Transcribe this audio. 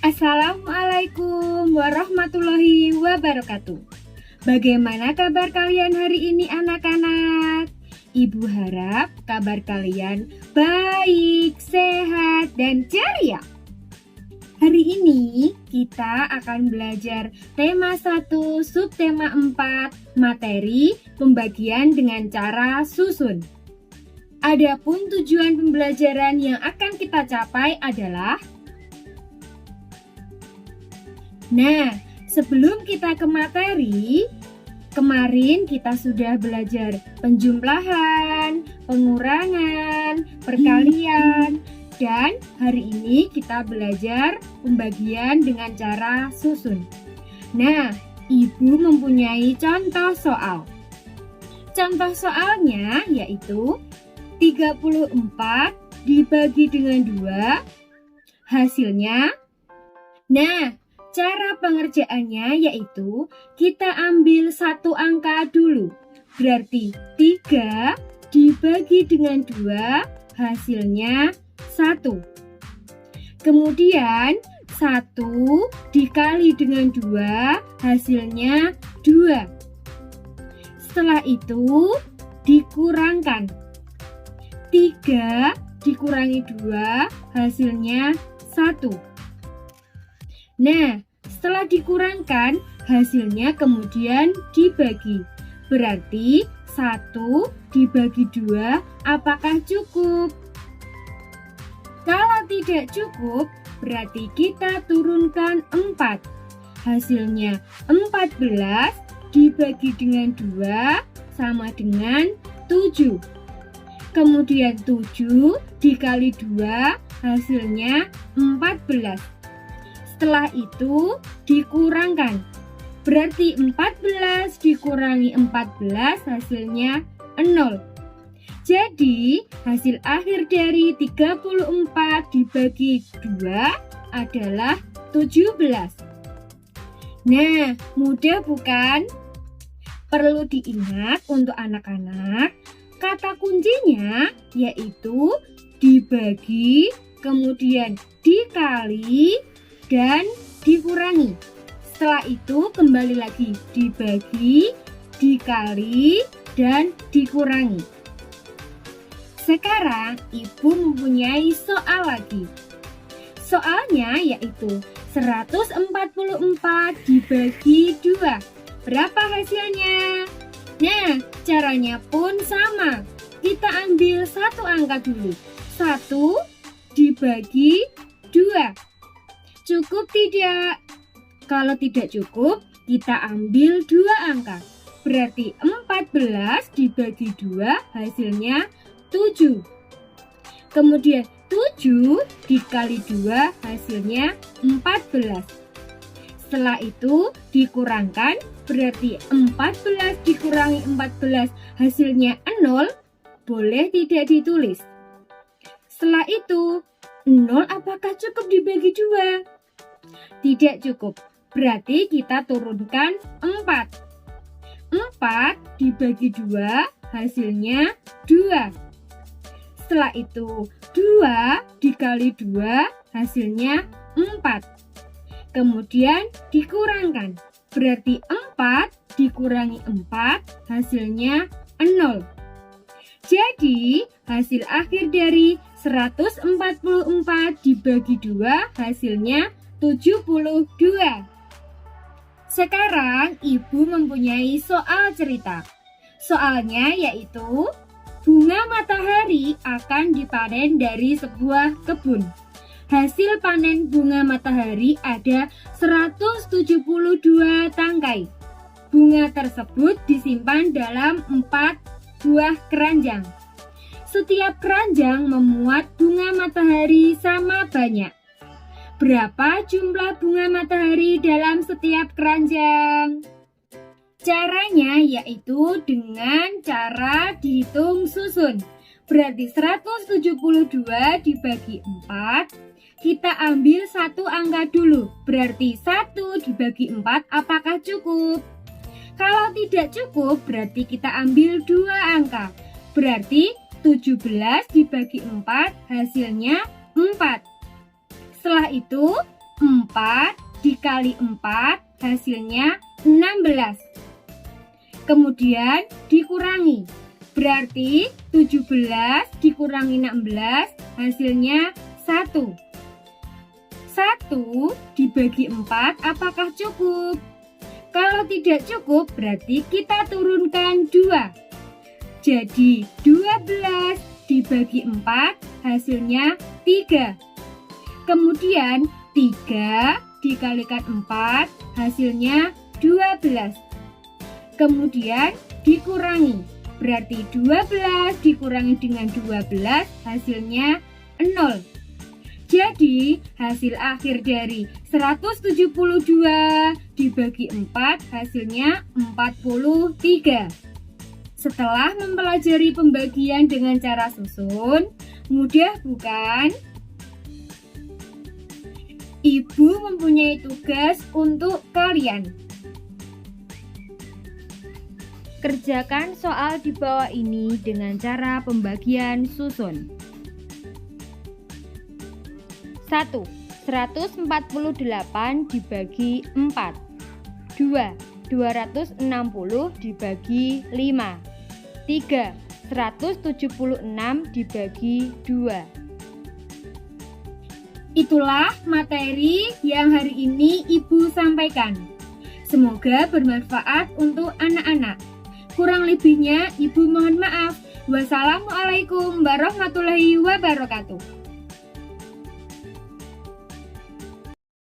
Assalamualaikum warahmatullahi wabarakatuh. Bagaimana kabar kalian hari ini anak-anak? Ibu harap kabar kalian baik, sehat, dan ceria. Hari ini kita akan belajar tema 1, subtema 4, materi pembagian dengan cara susun. Adapun tujuan pembelajaran yang akan kita capai adalah sebelum kita ke materi, kemarin kita sudah belajar penjumlahan, pengurangan, perkalian, dan hari ini kita belajar pembagian dengan cara susun. Ibu mempunyai contoh soal. Contoh soalnya yaitu 34 dibagi dengan 2, hasilnya. Cara pengerjaannya yaitu kita ambil satu angka dulu. Berarti 3 dibagi dengan 2 hasilnya 1. Kemudian 1 dikali dengan 2 hasilnya 2. Setelah itu dikurangkan. 3 dikurangi 2 hasilnya 1. Setelah dikurangkan, hasilnya kemudian dibagi. Berarti 1 dibagi 2 apakah cukup? Kalau tidak cukup, berarti kita turunkan 4. Hasilnya 14 dibagi dengan 2 sama dengan 7. Kemudian 7 dikali 2 hasilnya 14. Setelah itu dikurangkan. Berarti 14 dikurangi 14 hasilnya 0. Jadi hasil akhir dari 34 dibagi 2 adalah 17. Mudah bukan? Perlu diingat untuk anak-anak, kata kuncinya yaitu dibagi, kemudian dikali, dan dikurangi. Setelah itu kembali lagi dibagi, dikali, dan dikurangi. Sekarang ibu mempunyai soal lagi. Soalnya yaitu 144 dibagi 2. Berapa hasilnya? Caranya pun sama. Kita ambil satu angka dulu. 1 dibagi 2. Cukup tidak? Kalau tidak cukup, kita ambil 2 angka. Berarti 14 dibagi 2 hasilnya 7. Kemudian 7 dikali 2 hasilnya 14. Setelah itu dikurangkan, berarti 14 dikurangi 14 hasilnya 0. Boleh tidak ditulis? Setelah itu 0 apakah cukup dibagi 2? Tidak cukup. Berarti kita turunkan 4. 4 dibagi 2 hasilnya 2. Setelah itu 2 dikali 2 hasilnya 4. Kemudian dikurangkan. Berarti 4 dikurangi 4 hasilnya 0. Jadi hasil akhir dari 144 dibagi 2 hasilnya 72. Sekarang ibu mempunyai soal cerita. Soalnya yaitu bunga matahari akan dipanen dari sebuah kebun. Hasil panen bunga matahari ada 172 tangkai. Bunga tersebut disimpan dalam 4 buah keranjang. Setiap keranjang memuat bunga matahari sama banyak. Berapa jumlah bunga matahari dalam setiap keranjang? Caranya yaitu dengan cara dihitung susun. Berarti 172 dibagi 4. Kita ambil satu angka dulu. Berarti 1 dibagi 4 apakah cukup? Kalau tidak cukup, berarti kita ambil 2 angka. Berarti 17 dibagi 4 hasilnya 4. Setelah itu 4 dikali 4 hasilnya 16. Kemudian dikurangi. Berarti 17 dikurangi 16 hasilnya 1. 1 dibagi 4 apakah cukup? Kalau tidak cukup berarti kita turunkan 2. Jadi 12 dibagi 4 hasilnya 3. Kemudian 3 dikalikan 4 hasilnya 12. Kemudian dikurangi. Berarti 12 dikurangi dengan 12 hasilnya 0. Jadi hasil akhir dari 172 dibagi 4 hasilnya 43. Setelah mempelajari pembagian dengan cara susun, mudah bukan? Ibu mempunyai tugas untuk kalian. Kerjakan soal di bawah ini dengan cara pembagian susun. 1. 148 dibagi 4. 2. 260 dibagi 5. 3. 176 dibagi 2. Itulah materi yang hari ini Ibu sampaikan. Semoga bermanfaat untuk anak-anak. Kurang lebihnya Ibu mohon maaf. Wassalamualaikum warahmatullahi wabarakatuh.